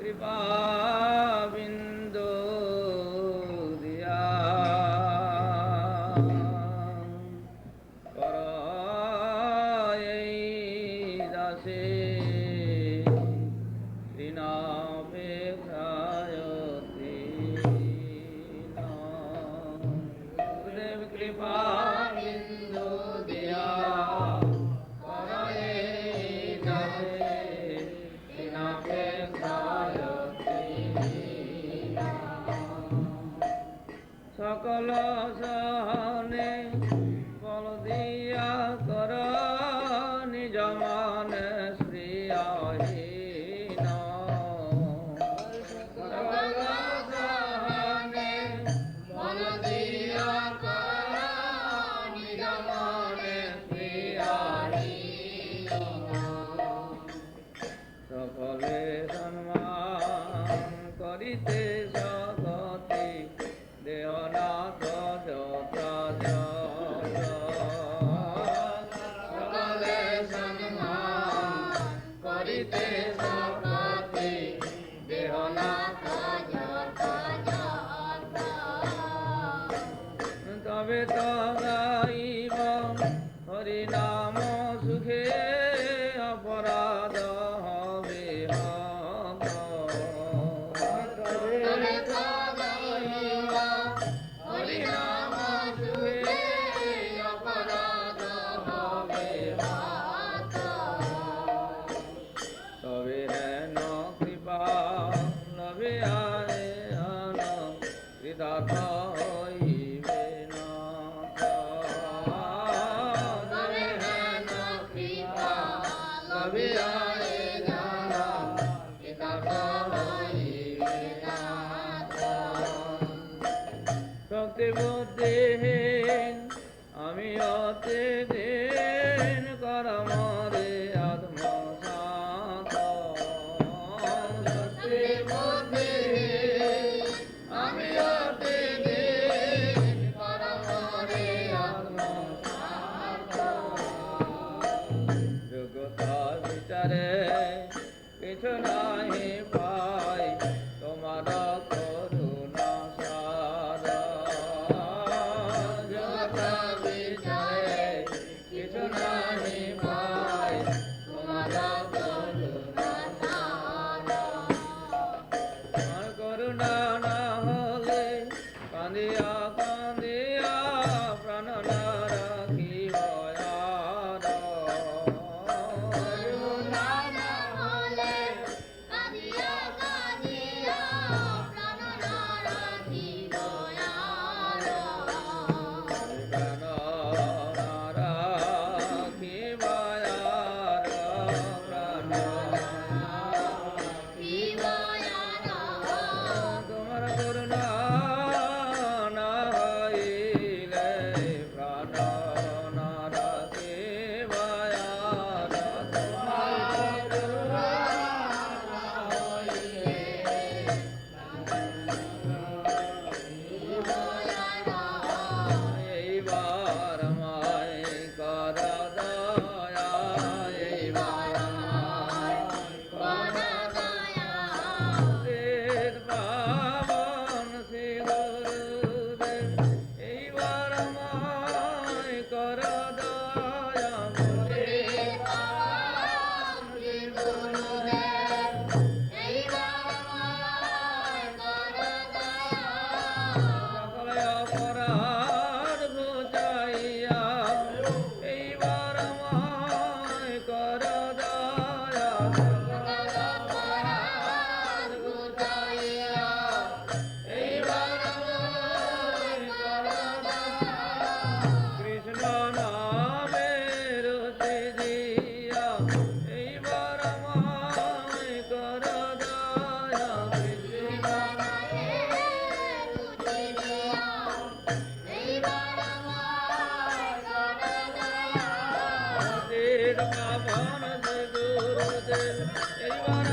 কৃপা বিন্দু দিয়া কর এই দাসে ঋণাপেক্ষায়তি দেব কৃপা বিন্দু দিয়া কর এই দাসে সকল সহনে বল দিয়া কর নিজ মনে শ্রিয়হীন সকল সহনে বল দিয়া কর নিজ মনে শ্রিয়হীন সকলে সম্মান করিতে জগতি দেহনাথ সকলে সম্মান করিতে জগতি দেহনাথ তবে তো গাইব হরিনাম সুখে অপরাধ হবে হরিনাম সুখে অপরাধ হবে তবে হেন কৃপা লবে আয় কৃতার্থ হইবে না তবে হেন কৃপা লবে আয় কৃতার্থ হইবে না শক্তি বুদ্ধিহীন আমি অতি দিন করমরে আত্মসাত শক্তি বুদ্ধিহীন আমি অতি দিন করমরে আত্মসাত যোগ্যতা বিচারে কিছু নাহি পাই তোমার করুণা সারা যোগ্যতা বিচারে কিছু নাহি পাই তোমার করুণা সারা আর করুণা না হলে কাঁদিয়া কাঁদিয়া প্রাণ না রাখিব করুণা না হলে কাঁদিয়া কাঁদিয়া প্রাণ না রাখিব প্রাণ না রাখিব প্রাণ তোমার করুণা না হইলে প্রাণ না রাখিব তোমার করুণা না হইলে এইবার আমায় কর দয়া এইবার আমায় কর দয়া দেব পাবন শ্রী গুরুদেব এইবার আমায় কর দয়া দেব পাবন শ্রী গুরুদেব এইবার আমায় কর দয়া সকল অপরাধ বুঝাইয়া এইবার আমায় কর দয়া সকল অপরাধ বুঝাইয়া এইবার আমায় কর দয়া কৃষ্ণ নামের রসে দিয়া এইবার আমায় কর দয়া কৃষ্ণ দেব পাবন শ্রী গুরুদেব এইবার